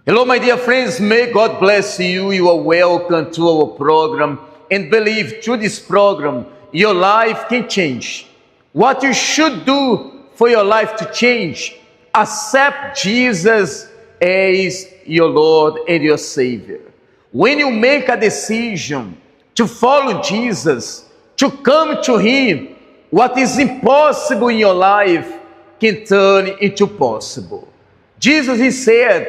Hello, my dear friends. May God bless you. You are welcome to our program. And believe through this program, your life can change. What you should do for your life to change, accept Jesus as your Lord and your Savior. When you make a decision to follow Jesus, to come to Him, what is impossible in your life can turn into possible. Jesus, He said,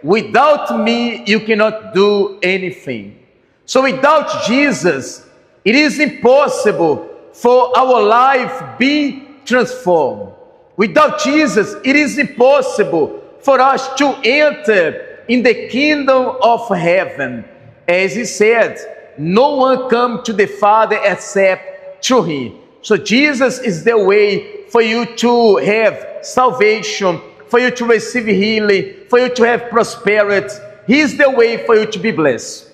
without me, you cannot do anything. So without Jesus, it is impossible for our life be transformed. Without Jesus, it is impossible for us to enter in the kingdom of heaven. As He said, no one comes to the Father except through Him. So Jesus is the way for you to have salvation, for you to receive healing, for you to have prosperity. He is the way for you to be blessed.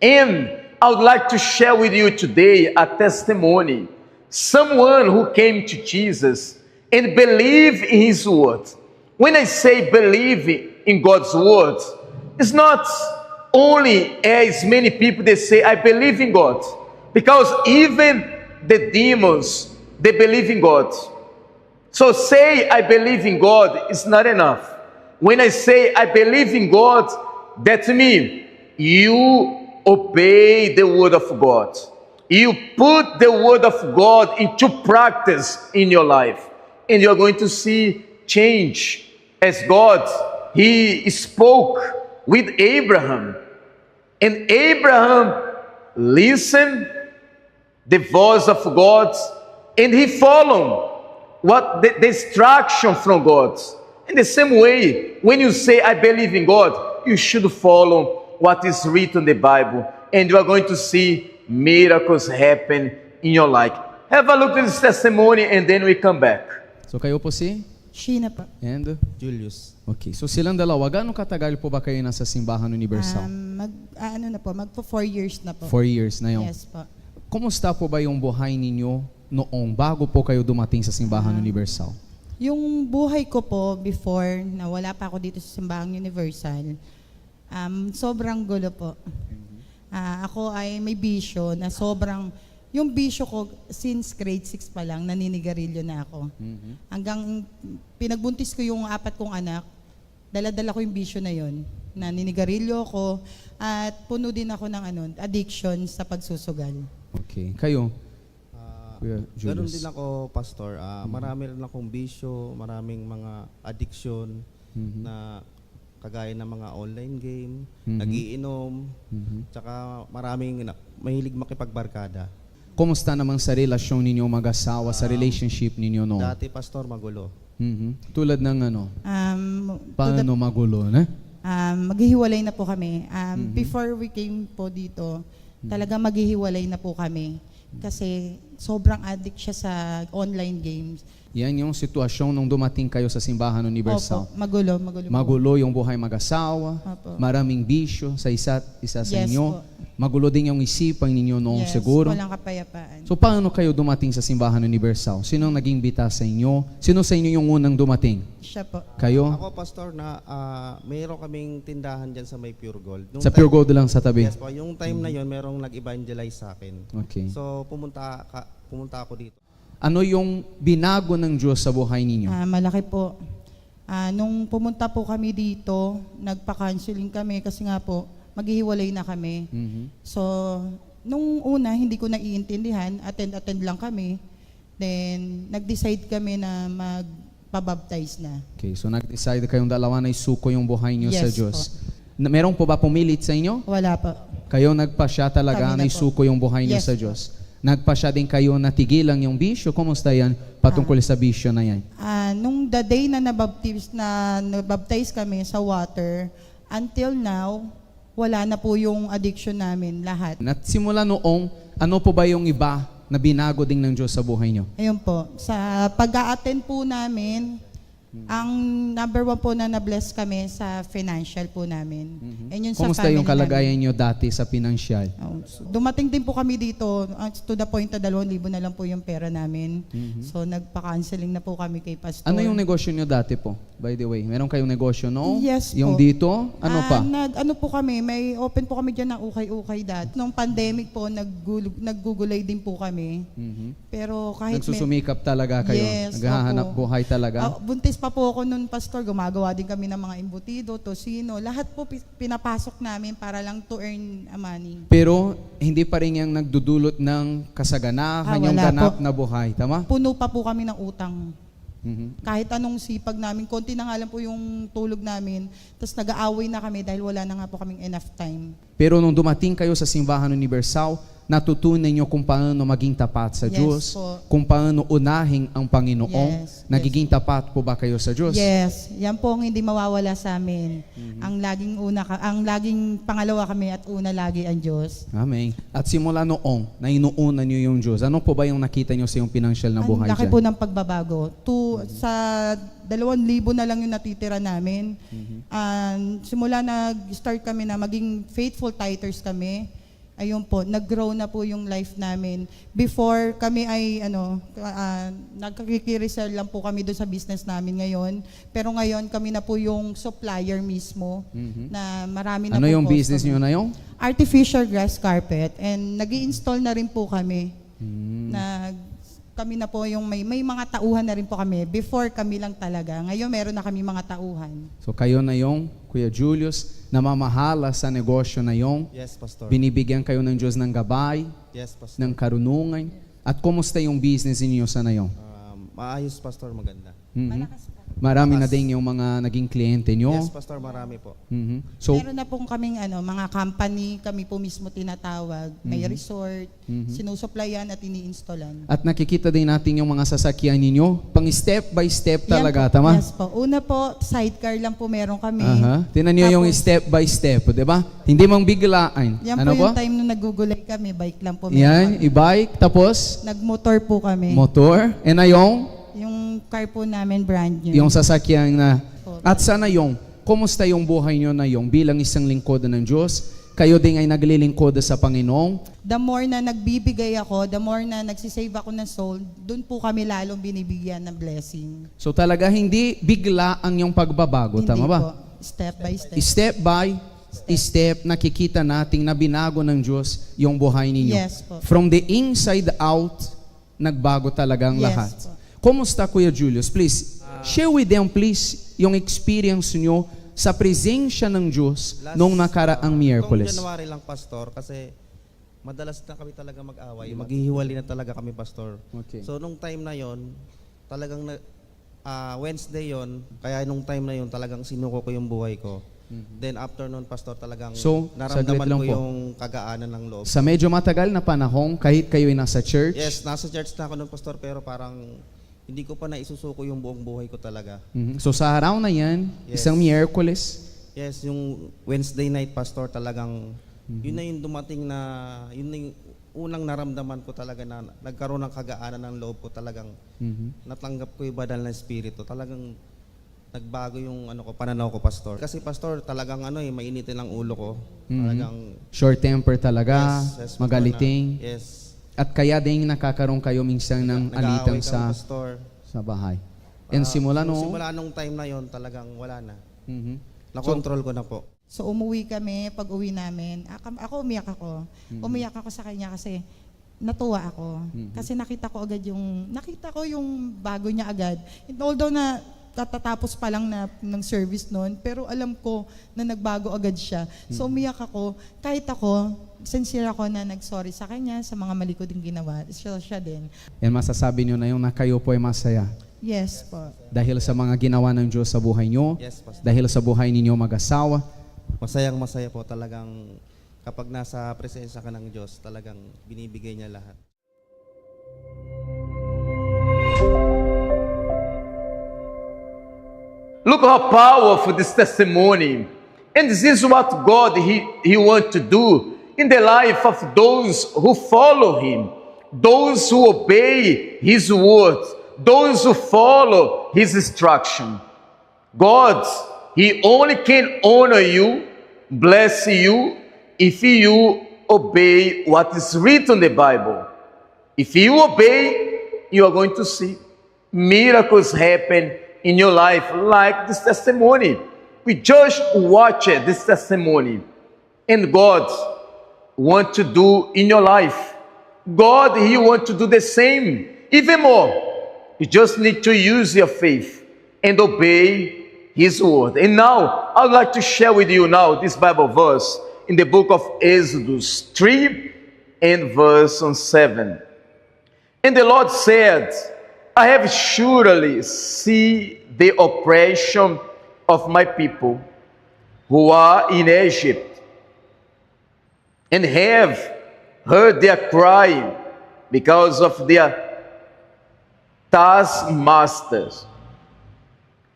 And I would like to share with you today a testimony. Someone who came to Jesus and believed in His word. When I say believe in God's word, it's not only as many people they say, I believe in God. Because even the demons, they believe in God. So say I believe in God is not enough. When I say I believe in God, that means you obey the word of God. You put the word of God into practice in your life. And you're going to see change. As God, He spoke with Abraham. And Abraham listened the voice of God. And he followed what the instruction from God. In the same way, when you say, I believe in God, you should follow what is written in the Bible. And you are going to see miracles happen in your life. Have a look at this testimony and then we come back. So kayo po si? Sheena pa. And? Julius. Okay. So silang dalawa, gaano katagal po ba kayo nasa Simbahan Universal? Magpo 4 years na po. 4 years na yun. Yes po. Kumusta po ba yung buhay ninyo noong bago po kayo dumating sa Simbahan Universal? Yung buhay ko po before na wala pa ako dito sa Simbahang Universal, sobrang gulo po. Ako ay may bisyo na sobrang, yung bisyo ko since grade 6 pa lang, naninigarilyo na ako. Hanggang pinagbuntis ko yung 4 kong anak, dala-dala ko yung bisyo na yon. Naninigarilyo ko at puno din ako ng addiction sa pagsusugal. Okay. Kayo? Kuya Julius. Ganun din ako, Pastor. Marami rin akong bisyo, maraming mga addiction na kagaya ng mga online game, nagiinom, tsaka maraming mahilig makipagbarkada. Kumusta namang sa relasyon ninyo mag-asawa, sa relationship ninyo noon? Dati, Pastor, magulo. Tulad ng ano? Paano magulo, na? Maghihiwalay na po kami. Before we came po dito, talaga maghihiwalay na po kami. Kasi sobrang addict siya sa online games. Yan yung sitwasyon nung dumating kayo sa Simbahan Universal. Opo, magulo Magulo yung buhay mag-asawa, Opo. maraming bisyo sa isa't isa sa Yes inyo. po. Magulo din yung isipan ninyo noong Yes, siguro. walang kapayapaan. So paano kayo dumating sa Simbahan Universal? Sino ang naging bita sa inyo? Sino sa inyo yung unang dumating? Siya po. Kayo? Ako, Pastor, na mayroon kaming tindahan dyan sa may Pure Gold. Sa Pure Gold lang sa tabi? Yes po, yung time na yon merong nag-evangelize sa akin. Okay. So, pumunta ako dito. Ano yung binago ng Diyos sa buhay ninyo? Malaki po. Nung pumunta po kami dito, nagpa-counseling kami kasi nga po, maghihiwalay na kami. So, nung una, hindi ko naiintindihan, attend lang kami. Then, nag-decide kami na magpabaptize na. Okay, so nag-decide kayong dalawa na isuko yung buhay niyo sa Yes Diyos. Meron po ba pumilit sa inyo? Wala po. Kayo nagpasya talaga Kami na na isuko yung buhay niyo Yes sa po. Diyos. Nagpasya din kayo na tigilan yung bisyo. Kumusta yan patungkol sa bisyo na yan? Nung the day na nabaptize kami sa water, until now, wala na po yung addiction namin, lahat. At simula noong, ano po ba yung iba na binago din ng Diyos sa buhay niyo? Ayun po, sa pag-a-attend po namin, Ang number one po na na-bless kami sa financial po namin. And yun sa Kumusta family yung kalagayan nyo dati sa pinansyal? namin. So, dumating din po kami dito to the point na 2,000 na lang po yung pera namin. So nagpa-counseling na po kami kay Pastor. Ano yung negosyo nyo dati po? By the way, meron kayong negosyo, no? Yes Yung po. dito? Ano pa? Ano po kami, may open po kami dyan na ukay-ukay dati. Nung pandemic po, naggugulay din po kami. Pero kahit Nagsusumikap talaga kayo? Yes, Naghahanap opo. buhay talaga? Buntis pa po ako nun, Pastor. Gumagawa din kami ng mga embutido, tosino. Lahat po pinapasok namin para lang to earn money. Pero hindi pa rin yung nagdudulot ng kasaganahan, yung Wala ganap po. na buhay. Tama? Puno pa po kami ng utang. Mhm. Kahit anong sipag namin, konti na nga lang po yung tulog namin, tapos nag-aaway na kami dahil wala na nga po kaming enough time. Pero nung dumating kayo sa Simbahan Universal, natutunan nyo kung paano maging tapat sa Yes Diyos, po. kung paano unahin ang Panginoon. Yes, Nagiging tapat po ba kayo sa Diyos? Yes, yan po ang hindi mawawala sa amin. Ang laging pangalawa kami at una lagi ang Diyos. Amen. At simula noong na inuuna nyo yung Diyos, ano po ba yung nakita nyo sa yung financial na Ang buhay laki dyan? po ng pagbabago. Sa 2,000 na lang yung natitira namin. Simula nag-start kami na maging faithful tithers kami, ayun po, nag-grow na po yung life namin. Before kami ay nagkikiresell lang po kami doon sa business namin ngayon. Pero ngayon kami na po yung supplier mismo na marami na Ano po yung business customer. nyo na yung? Artificial grass carpet, and nag-i-install na rin po kami. Kami na po yung may mga tauhan na rin po kami. Before kami lang talaga. Ngayon meron na kami mga tauhan. So kayo na yung, Kuya Julius, namamahala sa negosyo na yung, Yes, Pastor. binibigyan kayo ng Diyos ng gabay, Yes, Pastor. ng karunungan. At kumusta yung business niyo sa nayong? Maayos, Pastor, maganda. Marami na din yung mga naging kliyente nyo. Yes, Pastor, marami po. So, Meron na pong kaming mga company, kami po mismo tinatawag. May resort, sinusuplayan at ini-installan. at nakikita din natin yung mga sasakyan ninyo, pang step by step Yan talaga, po, tama? Yes po. Una po, sidecar lang po meron kami. Aha. Tinan nyo yung Tapos, step by step, di ba? Hindi mang biglaan. Yan Ano po po? yung time nung nagugulay kami, bike lang po meron Yan, kami. e-bike, tapos Nagmotor po kami. motor, and ayong, Yung car po namin brand new. yung sasakyan na. Po. At sana yung, kumusta yung buhay nyo na yung bilang isang lingkod ng Diyos? Kayo din ay naglilingkod sa Panginoon. The more na nagbibigay ako, the more na nagsisave ako ng soul, doon po kami lalong binibigyan ng blessing. So talaga hindi bigla ang yung pagbabago, Hindi tama ba? po. Step by step. Step by step, nakikita nating na binago ng Diyos yung buhay ninyo. Yes po. From the inside out, nagbago talagang Yes lahat. po. Kumusta, Kuya Julius? Please, share with them, please, yung experience nyo sa presensya ng Diyos nung nakaraang Miyerkules. Itong January lang, Pastor, kasi madalas na kami talaga mag-away. Maghihiwalay na talaga kami, Pastor. Okay. So, nung time na yon, talagang Wednesday yon, kaya nung time na yon, talagang sinuko ko yung buhay ko. Then after nun, Pastor, talagang So, saglit naramdaman lang ko po. yung kagaanan ng loob. Sa medyo matagal na panahon, kahit kayo ay nasa church, Yes, nasa church na ako nun, Pastor, pero parang hindi ko pa naisusuko yung buong buhay ko talaga. So sa araw na yan, Yes. isang Miyerkules, Yes, yung Wednesday night, Pastor, talagang yun na yung dumating na, yun na yung unang naramdaman ko talaga na nagkaroon ng kagaanan ng loob ko, talagang natanggap ko yung banal na espiritu. Talagang nagbago yung pananaw ko, Pastor. Kasi, Pastor, talagang mainitin ang ulo ko. Talagang short temper talaga, Pastor, magaliting, na- yes. at kaya din nakakaroon kayo minsan ng Nag-aaway alitan kami, sa Pastor. bahay. And simula So, no, simula nung time na yon, talagang wala na. Mhm. Nakontrol ko na po. So umuwi kami, pag uwi namin, ako umiyak ako. Umiyak ako sa kanya kasi natuwa ako. Kasi nakita ko yung bago niya agad. And although na katatapos pa lang ng service noon, pero alam ko na nagbago agad siya. So umiyak ako. Kahit ako, sincere ako na nag-sorry sa kanya sa mga mali ko din ginawa. Siya din. and masasabi nyo na yung na kayo po ay masaya. Yes po. Dahil sa mga ginawa ng Diyos sa buhay nyo, Yes, Pastor. dahil sa buhay ninyo mag-asawa, Masayang masaya po talagang kapag nasa presensya ka ng Diyos, talagang binibigay niya lahat. Look how powerful this testimony. And this is what God he wants to do in the life of those who follow Him, those who obey His word, those who follow His instruction. God, He only can honor you, bless you, if you obey what is written in the Bible. If you obey, you are going to see miracles happen in your life, like this testimony. We just watched this testimony, and God wants to do in your life. God, He wants to do the same, even more. You just need to use your faith and obey His word. And now, I would like to share with you now this Bible verse in the book of Exodus 3 and verse 7. And the Lord said, I have surely seen the oppression of my people who are in Egypt, and have heard their cry because of their taskmasters,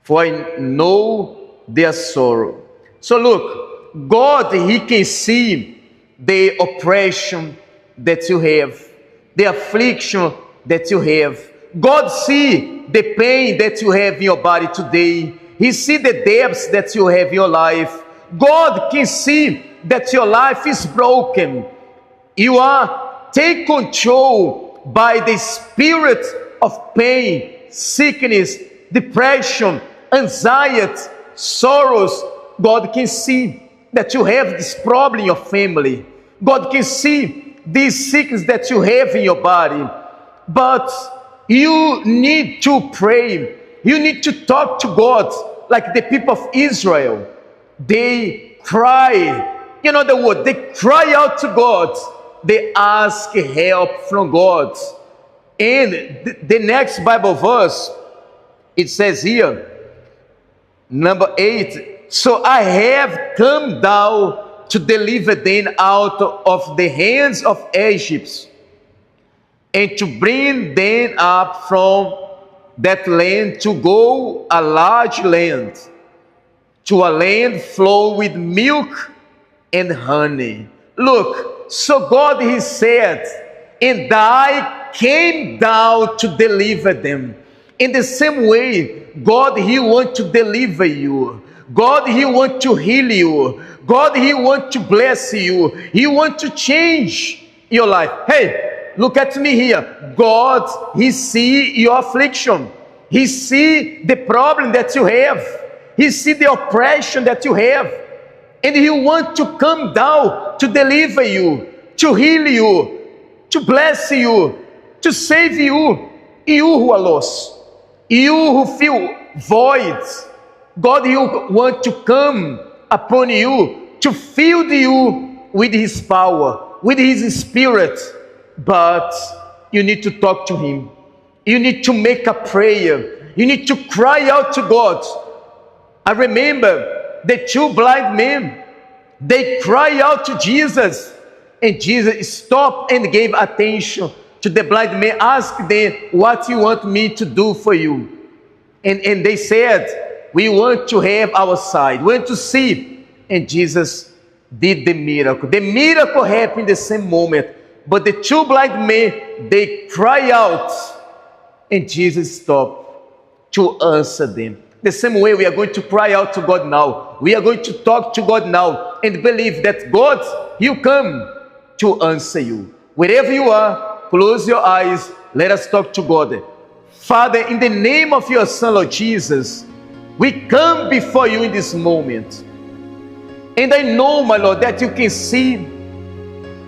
for I know their sorrow. So look, God, He can see the oppression that you have, the affliction that you have. God see the pain that you have in your body today. He see the depths that you have in your life. God can see that your life is broken. You are taken control by the spirit of pain, sickness, depression, anxiety, sorrows. God can see that you have this problem in your family. God can see this sickness that you have in your body. But you need to pray. You need to talk to God like the people of Israel. They cry. You know the word. They cry out to God. They ask help from God. And the next Bible verse, it says here, number 8, so I have come down to deliver them out of the hands of Egypt, and to bring them up from that land to go a large land, to a land flowing with milk and honey. Look, so God, He said, and I came down to deliver them. In the same way, God, He wants to deliver you. God, He wants to heal you. God, He wants to bless you. He wants to change your life. Hey, look at me here. God, He see your affliction. He see the problem that you have. He see the oppression that you have. And He wants to come down to deliver you, to heal you, to bless you, to save you. You who are lost, you who feel void, God, He wants to come upon you to fill you with His power, with His Spirit. But you need to talk to Him. You need to make a prayer. You need to cry out to God. I remember the two blind men. They cry out to Jesus, and Jesus stopped and gave attention to the blind man. Asked them, what you want me to do for you? And they said, we want to have our sight. We want to see. And Jesus did the miracle. The miracle happened the same moment. But the two blind men, they cry out, and Jesus stopped to answer them. The same way we are going to cry out to God now. We are going to talk to God now and believe that God, He'll come to answer you. Wherever you are, close your eyes. Let us talk to God. Father, in the name of your Son, Lord Jesus, we come before you in this moment. And I know, my Lord, that you can see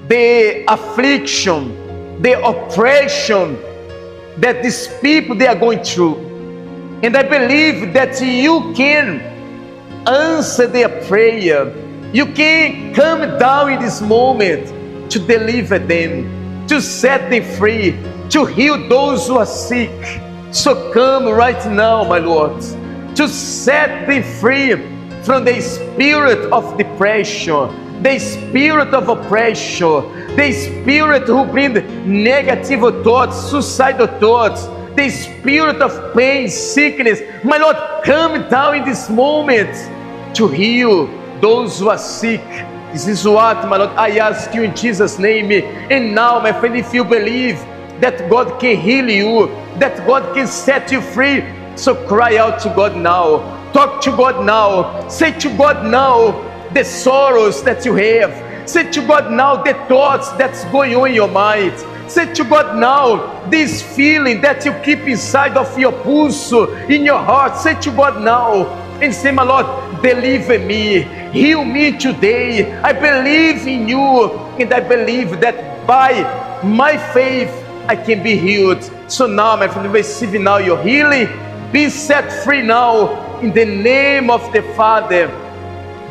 the affliction, the oppression that these people, they are going through. And I believe that you can answer their prayer. You can come down in this moment to deliver them, to set them free, to heal those who are sick. So come right now, my Lord, to set them free from the spirit of depression, the spirit of oppression, the spirit who brings negative thoughts, suicidal thoughts, the spirit of pain, sickness. My Lord, come down in this moment to heal those who are sick. This is what, my Lord, I ask you in Jesus' name. And now, my friend, if you believe that God can heal you, that God can set you free, so cry out to God now. Talk to God now. Say to God now the sorrows that you have. Say to God now the thoughts that's going on in your mind. Say to God now this feeling that you keep inside of your pulse, in your heart. Say to God now and say, my Lord, deliver me, heal me today. I believe in you, and I believe that by my faith I can be healed. So now, my friend, receive now your healing. Be set free now in the name of the Father,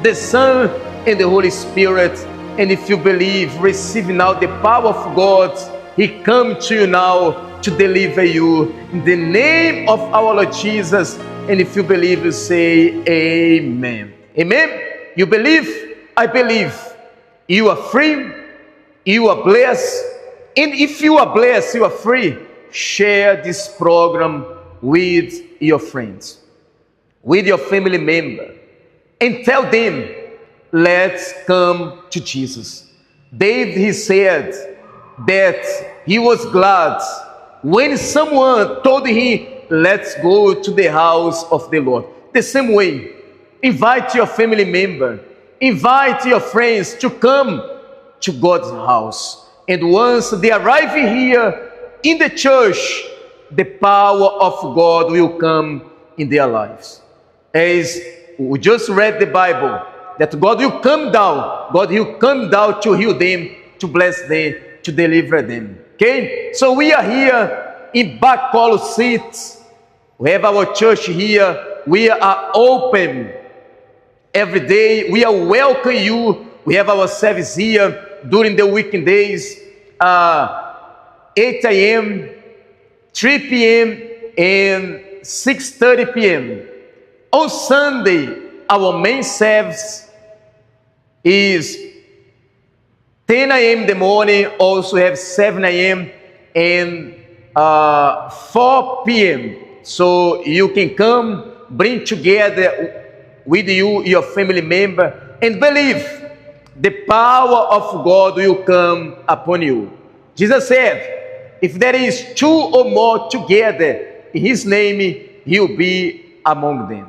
the Son, and the Holy Spirit. And if you believe, receive now the power of God. He comes to you now to deliver you in the name of our Lord Jesus. And if you believe, you say amen. Amen. You believe? I believe. You are free. You are blessed. And if you are blessed, you are free. Share this program with your friends, with your family member, and tell them, let's come to Jesus. David, he said that he was glad when someone told him, let's go to the house of the Lord. The same way, invite your family member, invite your friends to come to God's house. And once they arrive here in the church, the power of God will come in their lives. As we just read the Bible, that God will come down. God will come down to heal them, to bless them, to deliver them. Okay? So we are here in Bacolo City. We have our church here. We are open every day. We are welcome you. We have our service here during the weekdays, 8 a.m., 3 p.m. and 6:30 p.m. On Sunday, our main service is 10 a.m. in the morning. Also have 7 a.m. and 4 p.m. So you can come, bring together with you your family member, and believe the power of God will come upon you. Jesus said, if there is 2 or more together in His name, He will be among them.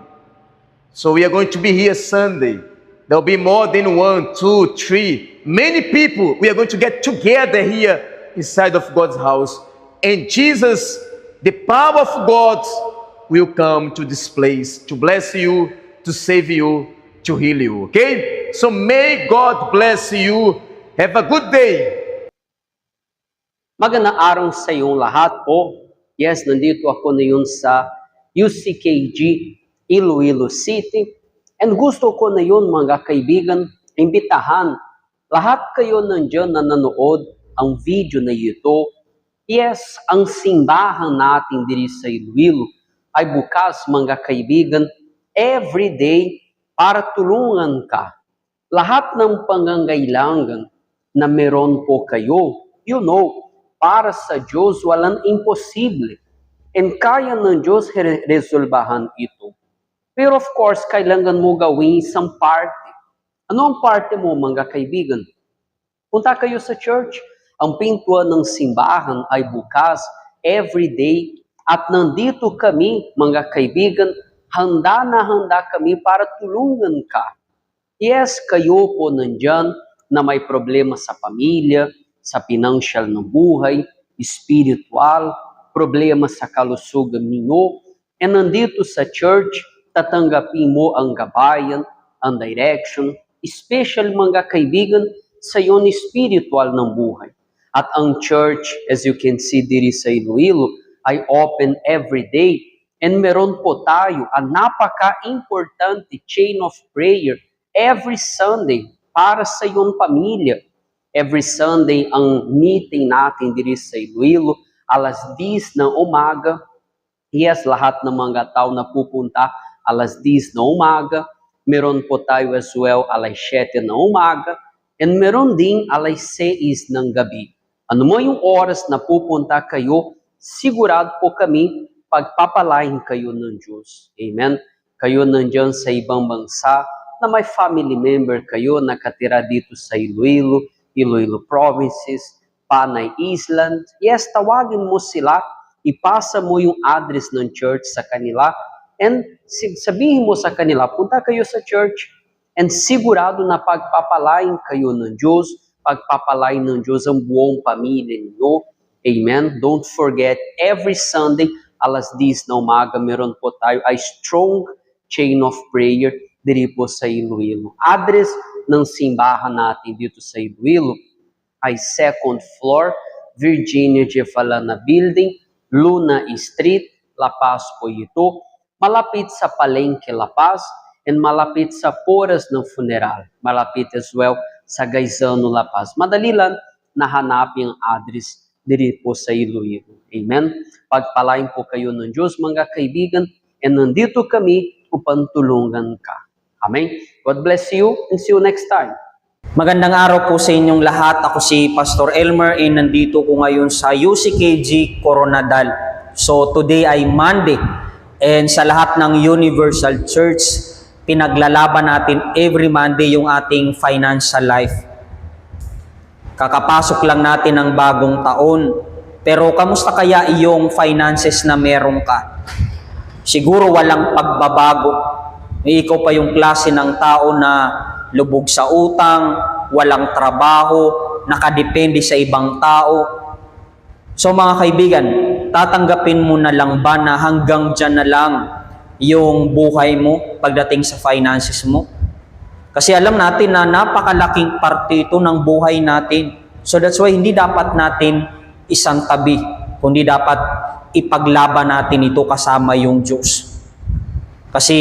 So we are going to be here Sunday. There will be more than 1, 2, 3. Many people, we are going to get together here inside of God's house. And Jesus, the power of God, will come to this place to bless you, to save you, to heal you. Okay? So may God bless you. Have a good day. Magandang araw sa iyong lahat po. Yes, nandito ako ngayon sa UCKG, Iloilo City. And gusto ko ngayon mga kaibigan, imbitahan lahat kayo nandiyan na nanood ang video na ito. Yes, ang simbahan natin diri sa Iloilo ay bukas mga kaibigan every day para tulungan ka. Lahat ng pangangailangan na meron po kayo, you know, para sa Diyos, walang imposible. And kaya ng Diyos resolbahan ito. Pero of course, kailangan mo gawin isang party. Ano ang party mo, mga kaibigan? Punta kayo sa church. Ang pintuan ng simbahan ay bukas every day. At nandito kami, mga kaibigan, handa na handa kami para tulungan ka. Yes, kayo po nandyan na may problema sa pamilya, sa financial ng buhay, spiritual, problema sa kalusugan ninyo, and nandito sa church, tatanggapin mo ang gabayan, ang direction, especially mga kaibigan, sa iyon spiritual ng buhay. At ang church, as you can see diri sa Iloilo, ay open every day. And meron po tayo ang napaka-importante chain of prayer every Sunday para sa iyong pamilya. Every Sunday, ang meeting natin diri sa Iloilo, alas 10 ng umaga. Yes, lahat ng mga tao na pupunta, alas 10 ng umaga. Meron po tayo as well, alas 7 ng umaga. And meron ding alas 6 ng gabi. Ano mo yung oras na pupunta kayo, sigurado po kami, pagpapalain kayo ng Diyos. Amen? Kayo nandiyan sa ibang bansa, na may family member kayo nakatira dito sa Iloilo, Iloilo Provinces, Panay Island. Yes, tawagin mo sila, ipasa mo yung address ng church sa kanila and sabihin mo sa kanila, punta kayo sa church, and sigurado na pagpapalain kayo ng Diyos, pagpapalain ng Diyos ang buong pamilya ninyo. Amen? Don't forget, every Sunday, alas 10 na umaga, meron po tayo ay strong chain of prayer dito po sa Iloilo. Address ng simbahan natin dito sa Iloilo ay 2nd floor, Virginia G. Falana Building, Luna Street, La Paz po ito. Malapit sa Palengke, La Paz, and malapit sa Poras ng Funeral. Malapit as well sa Gaisano, La Paz. Madali lang nahanapin ang address dito po sa Iloilo. Amen? Pagpalain po kayo ng Diyos, mga kaibigan, and nandito kami upang tulungan ka. Amen? God bless you, and see you next time. Magandang araw po sa inyong lahat. Ako si Pastor Elmer and nandito ko ngayon sa UCKG Coronadal. So today ay Monday and sa lahat ng Universal Church, pinaglalaban natin every Monday yung ating financial life. Kakapasok lang natin ng bagong taon. Pero kamusta kaya iyong finances na meron ka? Siguro walang pagbabago. Ikaw pa yung klase ng tao na lubog sa utang, walang trabaho, nakadepende sa ibang tao. So mga kaibigan, tatanggapin mo na lang ba na hanggang dyan na lang yung buhay mo pagdating sa finances mo? Kasi alam natin na napakalaking parte ito ng buhay natin. So that's why hindi dapat natin isang tabi, kundi dapat ipaglaban natin ito kasama yung Diyos. Kasi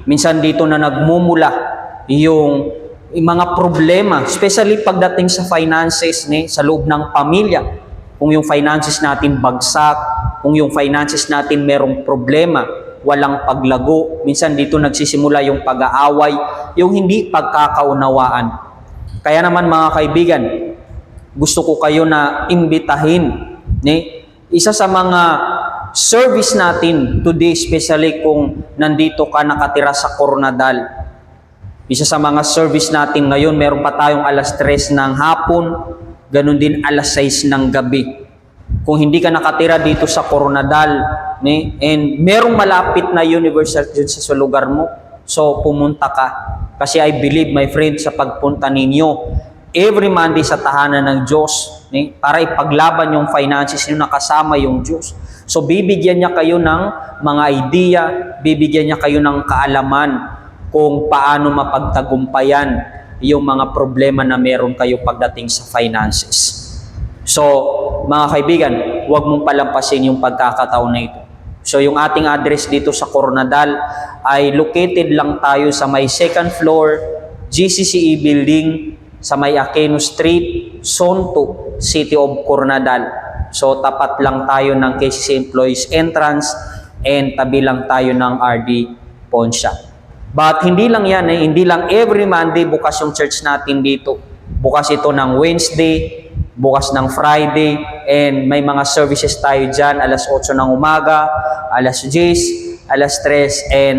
minsan dito na nagmumula yung mga problema, especially pagdating sa finances sa loob ng pamilya. Kung yung finances natin bagsak, kung yung finances natin merong problema, walang paglago, minsan dito nagsisimula yung pag-aaway, yung hindi pagkakaunawaan. Kaya naman mga kaibigan, gusto ko kayo na imbitahin. Isa sa mga service natin today, especially kung nandito ka nakatira sa Coronadal, isa sa mga service natin ngayon, meron pa tayong alas 3 ng hapon, ganun din alas 6 ng gabi. Kung hindi ka nakatira dito sa Coronadal, and merong malapit na Universal Church sa lugar mo, so pumunta ka. Kasi I believe, my friend, sa pagpunta ninyo, every Monday sa tahanan ng Diyos, para ipaglaban yung finances nyo na kasama yung Diyos. So bibigyan niya kayo ng mga idea, bibigyan niya kayo ng kaalaman kung paano mapagtagumpayan yung mga problema na meron kayo pagdating sa finances. So, mga kaibigan, huwag mong palampasin yung pagkakataon na ito. So, yung ating address dito sa Coronadal ay located lang tayo sa may 2nd floor, GCCE Building, sa may Aquino Street, Zone 2, City of Coronadal. So, tapat lang tayo ng KCC Employees Entrance and tabi lang tayo ng RD Pawn Shop. But hindi lang yan, hindi lang every Monday bukas yung church natin dito. Bukas ito ng Wednesday, bukas ng Friday, and may mga services tayo dyan, alas 8 ng umaga, alas 10, alas 3, and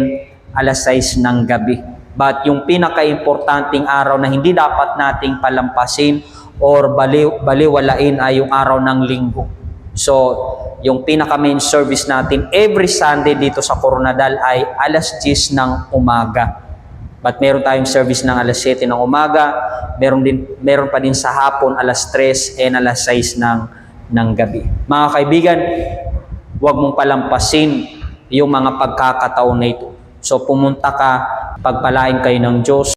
alas 6 ng gabi. But yung pinaka-importanting araw na hindi dapat nating palampasin or baliwalain ay yung araw ng linggo. So, yung pinaka-main service natin every Sunday dito sa Coronadal ay alas 10 ng umaga. But meron tayong service ng alas 7 ng umaga, meron pa din sa hapon alas 3 and alas 6 ng gabi. Mga kaibigan, huwag mong palampasin yung mga pagkakataon na ito. So pumunta ka, pagpalain kayo ng Diyos.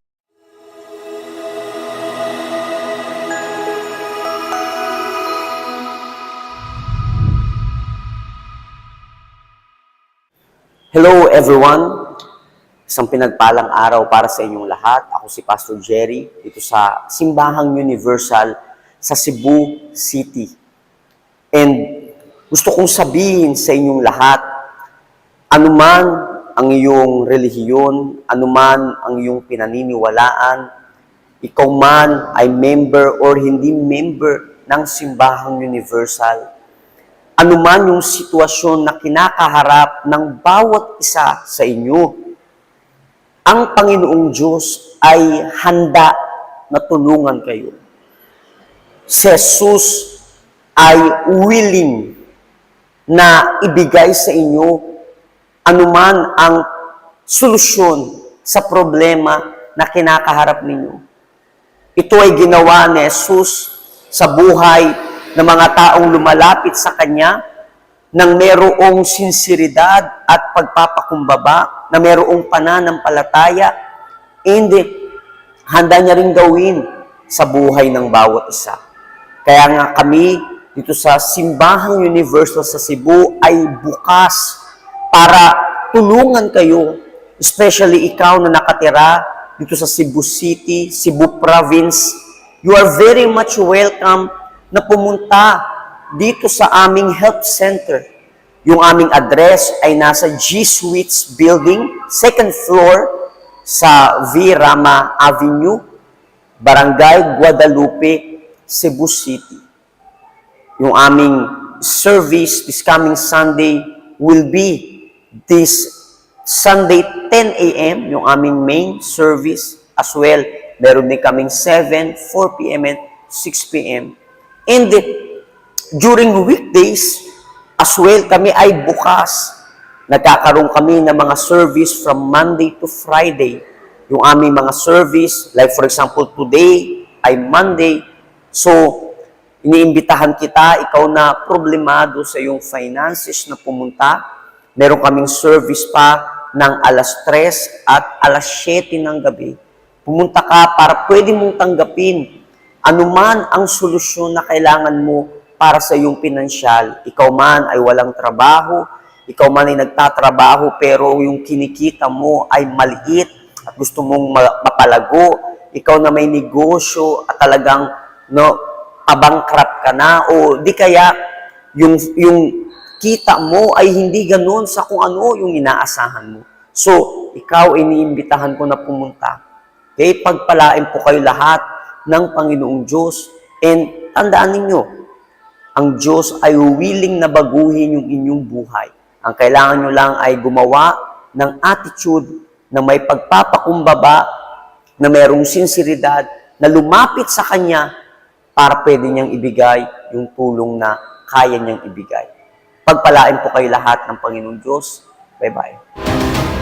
Hello everyone! Isang pinagpalang araw para sa inyong lahat. Ako si Pastor Jerry dito sa Simbahang Universal sa Cebu City. And gusto kong sabihin sa inyong lahat, anuman ang iyong relihiyon, anuman ang iyong pinaniniwalaan, ikaw man ay member or hindi member ng Simbahang Universal, anuman yung sitwasyon na kinakaharap ng bawat isa sa inyo, ang Panginoong Diyos ay handa na tulungan kayo. Si Jesus ay willing na ibigay sa inyo anuman ang solusyon sa problema na kinakaharap ninyo. Ito ay ginawa ni Jesus sa buhay ng mga taong lumalapit sa Kanya nang merong sinseridad at pagpapakumbaba, na merong pananampalataya, and handa niya rin gawin sa buhay ng bawat isa. Kaya nga kami dito sa Simbahang Universal sa Cebu ay bukas para tulungan kayo, especially ikaw na nakatira dito sa Cebu City, Cebu Province. You are very much welcome na pumunta dito sa aming health center. Yung aming address ay nasa G Suites Building, 2nd floor sa V. Rama Avenue, Barangay Guadalupe, Cebu City. Yung aming service this coming Sunday will be this Sunday 10 a.m., yung aming main service. As well, meron din kaming 7, 4 p.m. and 6 p.m. And during weekdays, as well, kami ay bukas. Nagkakaroon kami ng mga service from Monday to Friday. Yung aming mga service, like for example, today ay Monday. So, iniimbitahan kita, ikaw na problemado sa iyong finances na pumunta. Meron kaming service pa ng alas 3 at alas 7 ng gabi. Pumunta ka para pwede mong tanggapin anuman ang solusyon na kailangan mo para sa iyong pinansyal. Ikaw man ay walang trabaho, ikaw man ay nagtatrabaho pero yung kinikita mo ay maliit at gusto mong mapalago, ikaw na may negosyo at talagang bankrupt ka na, o di kaya yung kita mo ay hindi ganoon sa kung ano yung inaasahan mo. So, ikaw iniimbitahan ko na pumunta. Okay, pagpalain po kayo lahat ng Panginoong Diyos. And tandaan ninyo, ang Diyos ay willing na baguhin yung inyong buhay. Ang kailangan nyo lang ay gumawa ng attitude na may pagpapakumbaba, na mayroong sinseridad, na lumapit sa Kanya para pwede niyang ibigay yung tulong na kaya niyang ibigay. Pagpalain po kayo lahat ng Panginoong Diyos. Bye-bye.